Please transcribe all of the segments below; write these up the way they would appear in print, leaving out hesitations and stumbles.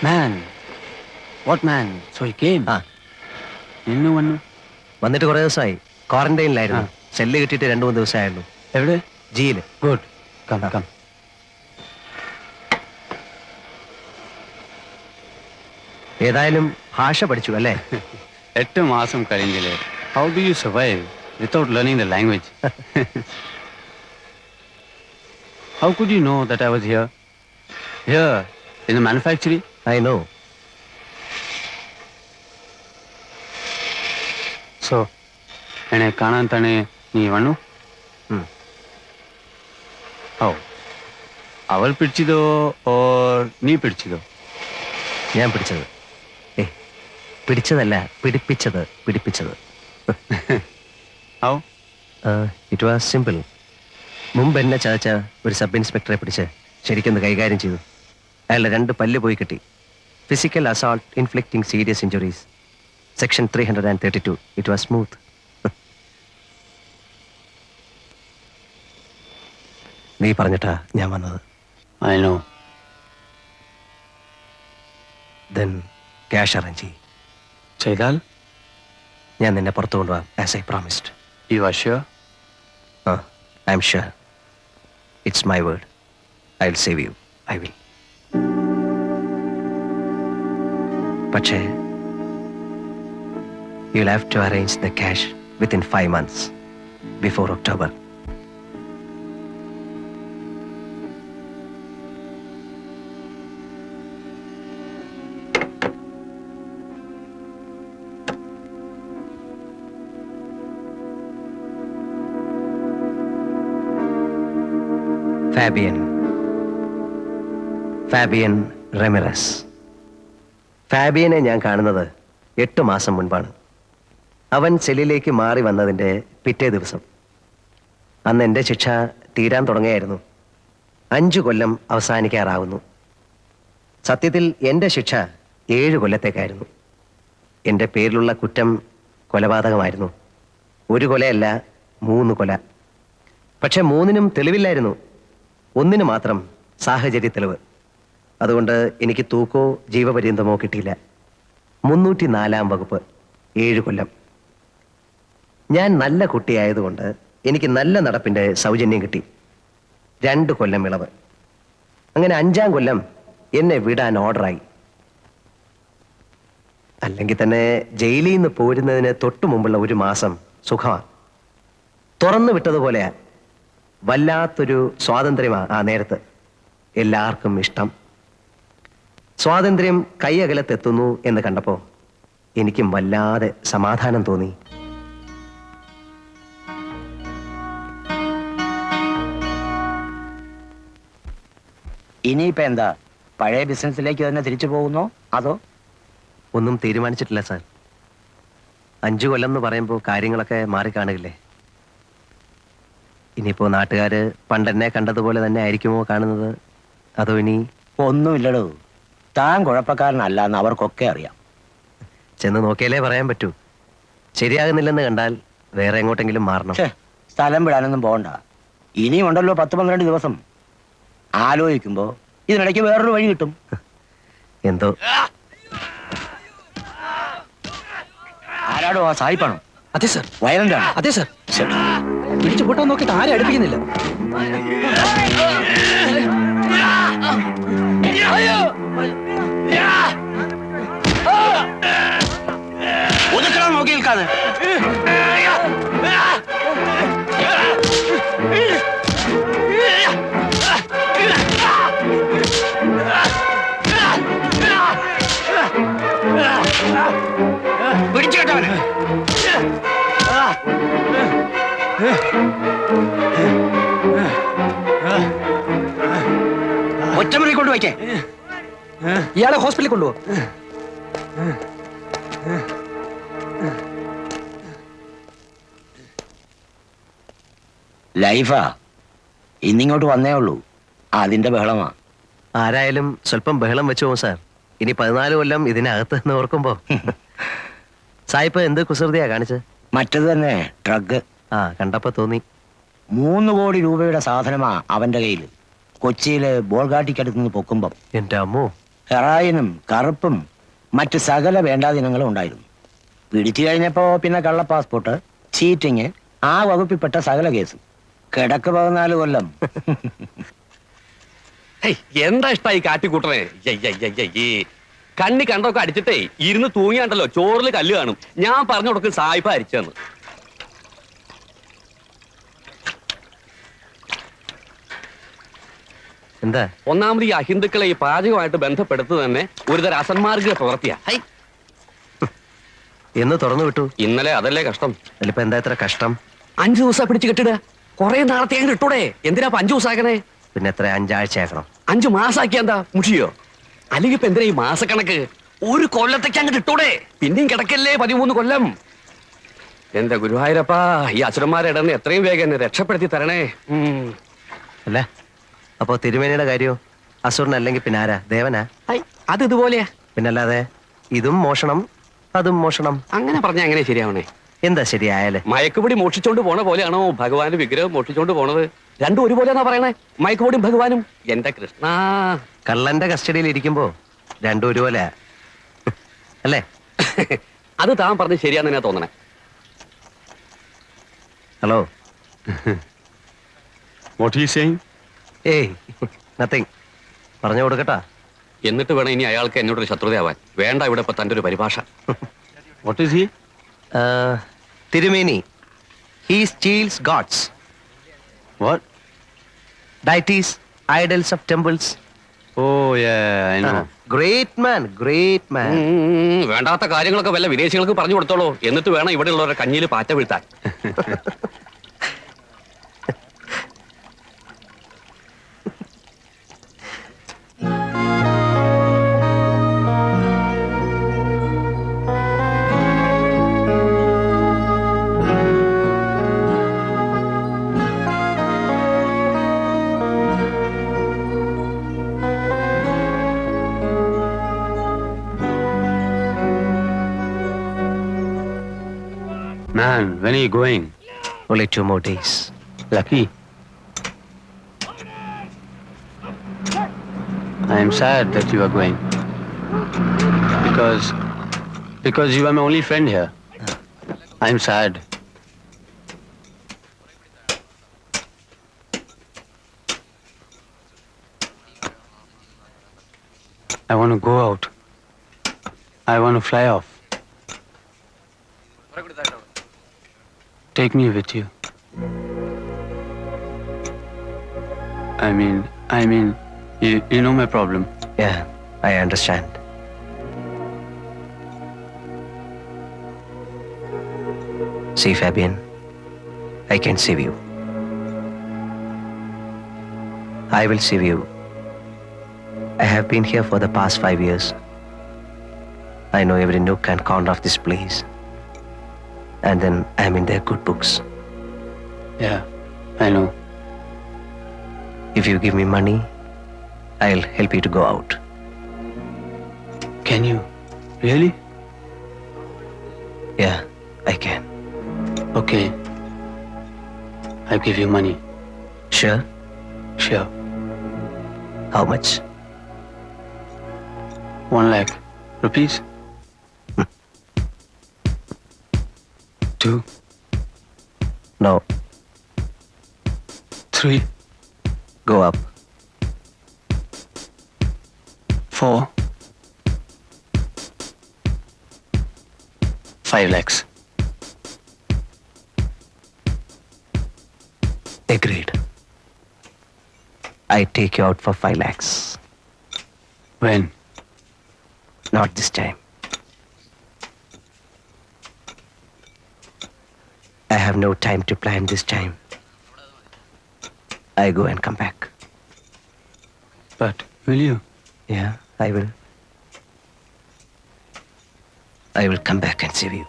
Man, what man? So he came. ഇന്നു വന്നു. വന്നിട്ട് കുറെ ദിവസമായി. ക്വാറന്റൈനിലായിരുന്നു. സെല്ല് കിട്ടിയിട്ട് 2-3 ദിവസമായുള്ളൂ. എവിടെ? ജിയിൽ. ഗുഡ്. Come come. ഏതായാലും ഭാഷ പഠിച്ചു അല്ലേ? 8 മാസം കഴിഞ്ഞില്ലേ. How do you survive without learning the language? How could you know that I was here? Here, in the manufacturing? I know. So, എന്നെ കാണാൻ തന്നെ നീ വന്നു? ഓ, അവൾ പിടിച്ചതോ ഓർ നീ പിടിച്ചതോ? ഞാൻ പിടിച്ചത്. പിടിച്ചതല്ല, പിടിപ്പിച്ചത്. How? It was simple. മുമ്പ് എന്നെ ചതച്ച ഒരു സബ് ഇൻസ്പെക്ടറെ പിടിച്ച് ശരിക്കൊന്ന് കൈകാര്യം ചെയ്തു. അയാളുടെ 2 പല്ല് പോയി കിട്ടി. Physical assault inflicting serious injuries. Section 332. It was smooth. നീ പറഞ്ഞിട്ടാ ഞാൻ വന്നത്. I know. Then cash arrange ചെയ്യും. ചെയ്താൽ ഞാൻ നിന്നെ പുറത്തു കൊണ്ടുപോകാം, as I promised. You are sure? I am sure. It's my word. I'll save you. I will. പക്ഷേ you'll have to arrange the cash within 5 months, before October. Fabian റെമിറസ്. ഫാബിയനെ ഞാൻ കാണുന്നത് 8 മാസം മുൻപാണ്. അവൻ സെല്ലിലേക്ക് മാറി വന്നതിൻ്റെ പിറ്റേ ദിവസം. അന്ന് എൻ്റെ ശിക്ഷ തീരാൻ തുടങ്ങിയായിരുന്നു. 5 കൊല്ലം അവസാനിക്കാറാവുന്നു. സത്യത്തിൽ എൻ്റെ ശിക്ഷ 7 കൊല്ലത്തേക്കായിരുന്നു. എൻ്റെ പേരിലുള്ള കുറ്റം കൊലപാതകമായിരുന്നു. 1 കൊലയല്ല, 3 കൊല. പക്ഷെ 3നും തെളിവില്ലായിരുന്നു. 1 മാത്രം സാഹചര്യ തെളിവ്. അതുകൊണ്ട് എനിക്ക് തൂക്കോ ജീവപര്യന്തമോ കിട്ടിയില്ല. 304-ാം വകുപ്പ്, 7 കൊല്ലം. ഞാൻ നല്ല കുട്ടിയായതുകൊണ്ട് എനിക്ക് നല്ല നടപ്പിൻ്റെ സൗജന്യം കിട്ടി. 2 കൊല്ലം ഇളവ്. അങ്ങനെ 5-ാം കൊല്ലം എന്നെ വിടാൻ ഓർഡറായി. അല്ലെങ്കിൽ തന്നെ ജയിലിൽ നിന്ന് പോരുന്നതിന് തൊട്ടു മുമ്പുള്ള 1 മാസം സുഖമാണ്. തുറന്നു വിട്ടതുപോലെയാ. വല്ലാത്തൊരു സ്വാതന്ത്ര്യമാണ് ആ നേരത്ത്. എല്ലാവർക്കും ഇഷ്ടം. സ്വാതന്ത്ര്യം കൈയകലത്തെത്തുന്നു എന്ന് കണ്ടപ്പോൾ എനിക്കും വല്ലാതെ സമാധാനം തോന്നി. ഇനിയിപ്പോ എന്താ, പഴയ ബിസിനസ്സിലേക്ക് തന്നെ തിരിച്ചു പോകുന്നോ അതോ? ഒന്നും തീരുമാനിച്ചിട്ടില്ല സാർ. 5 കൊല്ലം എന്ന് പറയുമ്പോൾ കാര്യങ്ങളൊക്കെ മാറിക്കാണുകയില്ലേ. ഇനിയിപ്പോ നാട്ടുകാര് പണ്ടെന്നെ കണ്ടതുപോലെ തന്നെ ആയിരിക്കുമോ കാണുന്നത്, അതോ ഇനി? ഒന്നുമില്ലടോ, താൻ കുഴപ്പക്കാരനല്ല എന്ന് അവർക്കൊക്കെ അറിയാം. ചെന്ന് നോക്കിയാലേ പറയാൻ പറ്റൂ. ശരിയാകുന്നില്ലെന്ന് കണ്ടാൽ വേറെ എങ്ങോട്ടെങ്കിലും മാറണം. സ്ഥലം വിടാനൊന്നും പോകണ്ട. ഇനിയും ഉണ്ടല്ലോ 10-12 ദിവസം. ആലോചിക്കുമ്പോ ഇതിനിടയ്ക്ക് വേറൊരു വഴി കിട്ടും. എന്തോ. ആരാടോ? ആ സായിപ്പാണോ? അതെ സർ. വയലന്റ് ആണ്? അതെ സർ. പിടിച്ചു പൊട്ടാൻ നോക്കിയിട്ട് ആരും അടുപ്പിക്കുന്നില്ല. നോക്കി നിൽക്കാതെ പിടിച്ചു കേട്ടവന്. ഒറ്റമുറി കൊണ്ടുവയ്ക്കേ. ഇയാളെ ഹോസ്പിറ്റലിൽ കൊണ്ടുപോ. ലൈഫാ ഇന്നിങ്ങോട്ട് വന്നേ ഉള്ളൂ, അതിന്റെ ബഹളമാ. ആരായാലും സ്വല്പം ബഹളം വെച്ചു പോകും സാർ. ഇനി 14 കൊല്ലം ഇതിനകത്ത് എന്ന് ഓർക്കുമ്പോ. സായിപ്പ് എന്ത് കുസൃതിയാ കാണിച്ചത്? മറ്റത് തന്നെ, ഡ്രഗ്. കണ്ടപ്പോ തോന്നി. 3 കോടി രൂപയുടെ സാധനമാ അവന്റെ കയ്യിൽ. കൊച്ചിയിലെ ബോൾഗാട്ടിക്കടുത്ത് നിന്ന് പൊക്കുമ്പം. എന്റെ അമ്മോ, ഹെറായിനും കറുപ്പും മറ്റ് സകല വേണ്ടാദിനങ്ങളും ഉണ്ടായിരുന്നു. പിടിച്ചു കഴിഞ്ഞപ്പോ പിന്നെ കള്ള പാസ്പോർട്ട്, ചീറ്റിങ്, ആ വകുപ്പിൽപ്പെട്ട സകല കേസും. കിടക്ക് 14 കൊല്ലം. എന്താ ഇഷ്ടായി കാട്ടിക്കൂട്ടണേ? കണ്ണി കണ്ടൊക്കെ അടിച്ചിട്ടേ ഇരുന്ന് തൂങ്ങിയാണ്ടല്ലോ ചോറിൽ കല്ല് കാണും. ഞാൻ പറഞ്ഞു കൊടുക്കും സായിപ്പ അരിച്ചെന്ന്. എന്താ? ഒന്നാമത് ഈ അഹിന്ദുക്കളെ ഈ പാചകമായിട്ട് ബന്ധപ്പെടുത്തു തന്നെ ഒരുതരം അസന്മാർഗ പ്രവർത്തിയാ. എന്ന് തുറന്നു വിട്ടു. ഇന്നലെ അതല്ലേ കഷ്ടം. അതിലിപ്പോ എന്താ ഇത്ര കഷ്ടം? 5 ദിവസം പിടിച്ച് കെട്ടിടുക. കുറെ നാളത്തെ അങ്ങ് ഇട്ടൂടെ? എന്തിനാ 5 ദിവസം ആക്കണേ? പിന്നെ എത്ര 5 ആഴ്ച ആക്കണം? 5 മാസാക്കിയ എന്താ മുഷിയോ? അല്ലെങ്കിൽ ഇപ്പൊ എന്തിനാ ഈ മാസക്കണക്ക്? 1 കൊല്ലത്തേക്ക് അങ്ങോട്ട് ഇട്ടൂടെ? പിന്നെയും കിടക്കല്ലേ 13 കൊല്ലം. എന്റെ ഗുരുവായൂരപ്പാ, ഈ അസുരന്മാരെ ഇടന്ന് എത്രയും വേഗം എന്നെ രക്ഷപ്പെടുത്തി തരണേ. അല്ല, അപ്പോ തിരുമേനിയുടെ കാര്യോ? അസുരനല്ലെങ്കിൽ പിന്നെ ആരാ? ദേവനാ? അത് ഇതുപോലെയാ. പിന്നല്ലാതെ ഇതും മോഷണം അതും മോഷണം. അങ്ങനെ പറഞ്ഞ എങ്ങനെ ശരിയാവണേ? എന്താ ശരിയായാലേ? മയക്കുപൊടി മോഷിച്ചോണ്ട് പോണ പോലെയാണോ ഭഗവാന്റെ വിഗ്രഹം മോഷിച്ചോണ്ട് പോണത്? രണ്ടും ഒരുപോലെയാണോ പറയണേ? മയക്കുപൊടിയും ഭഗവാനും. എന്റെ കൃഷ്ണ, കള്ളന്റെ കസ്റ്റഡിയിൽ ഇരിക്കുമ്പോ രണ്ടും ഒരുപോലെ അല്ലേ? അത് താൻ പറഞ്ഞ് ശരിയാന്ന് തോന്നണേ. Hello, What are you saying? ഏയ് നത്തിങ്. പറഞ്ഞു കൊടുക്കട്ടാ. എന്നിട്ട് വേണം ഇനി അയാൾക്ക് എന്നോടൊരു ശത്രുതയാവാൻ. വേണ്ട ഇവിടെ ഇപ്പൊ തന്റെ ഒരു പരിഭാഷ. What is he? തിരുമേനി, he steals gods, What? deities, idols of temples. Oh, yeah, I know. Great man, great man. വേണ്ടാത്ത കാര്യങ്ങളൊക്കെ വല്ല വിദേശികൾക്ക് പറഞ്ഞു കൊടുത്തോളൂ. എന്നിട്ട് വേണം ഇവിടെ ഉള്ളവരെ കഞ്ഞിയിൽ പാറ്റ വീഴ്ത്താൻ. Man, when are you going? Only 2 more days. Lucky. I am sad that you are going. Because you are my only friend here. I am sad. I want to go out. I want to fly off. Take me with you. I mean, you know my problem. Yeah, I understand. See, Fabian, I can save you. I will save you. I have been here for the past 5 years. I know every nook and corner of this place. And then I'm in their good books. Yeah, I know. If you give me money, I'll help you to go out. Can you? Really? Yeah, I can. Okay. I'll give you money. Sure? Sure. How much? 1 lakh rupees. 2, No, 3, go up. 4, 5 lakhs. Agreed. I take you out for 5 lakhs. When? Not this time. I have no time to plan this time. I go and come back. But will you? Yeah, I will. I will come back and save you.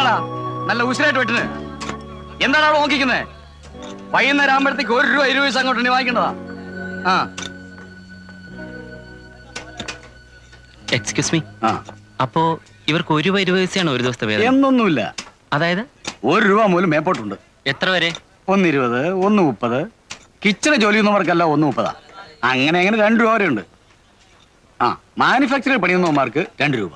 വാങ്ങടാ, നല്ല ഉശിരായിട്ട് വെട്ടിന്. എന്താണ് അവിടെ നോക്കിക്കുന്നേ? വൈകുന്നേരം ആകുമ്പോഴത്തേക്ക് 1 രൂപ 20 പൈസ അങ്ങോട്ട് വാങ്ങിക്കേണ്ടതാ. ആ excuse me, ആ അപ്പോ ഇവർക്ക് 1 രൂപ 20 പൈസയാണ് ഒരു ദിവസത്തെ വേതനം? എന്നൊന്നുമില്ല. അതായത് 1 രൂപ മൂലം മേപ്പോട്ടുണ്ട്. എത്ര വരെ? 1.20, 1.30. കിച്ചണ് ജോലി ചെയ്യുന്നവർക്കല്ല 1.30. അങ്ങനെ 2 രൂപ വരെ ഉണ്ട്. ആ മാനുഫാക്ചറിൽ പണിയുന്നവന്മാർക്ക് 2 രൂപ.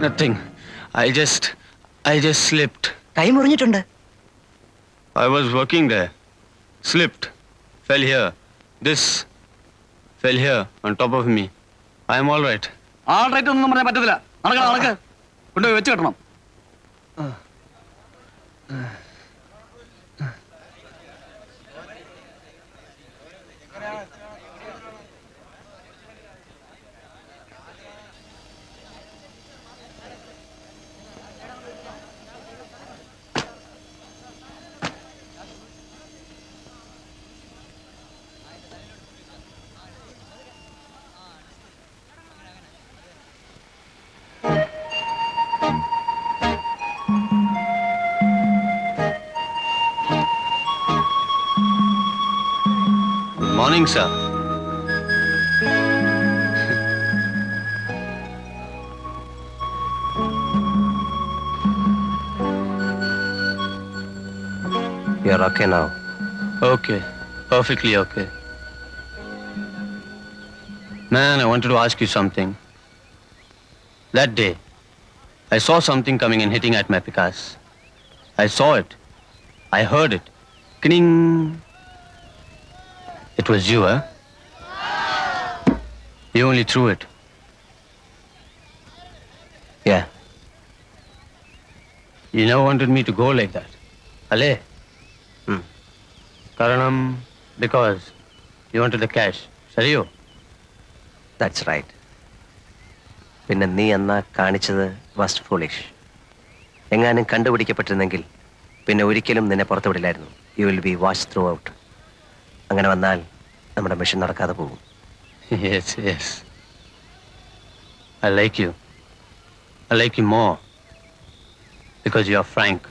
Nothing. I just slipped. കൈ മുറിഞ്ഞിട്ടുണ്ട്. I was working there. Slipped. Fell here. This fell here on top of me. I am all right. All right ഒന്നും പറയാൻ പറ്റത്തില്ല. നടക്ക് കൊണ്ടുപോയി വെച്ച് കെട്ടണം. Morning, sir. You're okay now. Okay. Perfectly okay. Man, I wanted to ask you something. That day, I saw something coming and hitting at my Picasso. I saw it. I heard it. Kning. It was you, huh? You only threw it. Yeah. You never wanted me to go like that. Ale? Karanam, because you wanted the cash. Sariyo? That's right. പിന്നെ നീ എന്നാ കാണിച്ചത് was foolish. എങ്ങാനും കണ്ടുപിടിക്കപ്പെട്ടിരുന്നെങ്കിൽ പിന്നെ ഒരിക്കലും നിന്നെ പുറത്തു വിടില്ലായിരുന്നു. You will be watch throughout. അങ്ങനെ വന്നാൽ നമ്മുടെ മിഷൻ നടക്കാതെ പോകും. Yes. I like you. I like you more. Because you are frank.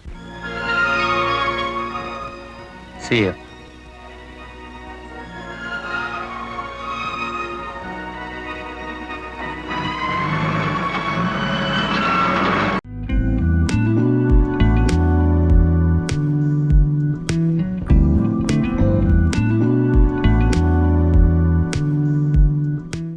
See you.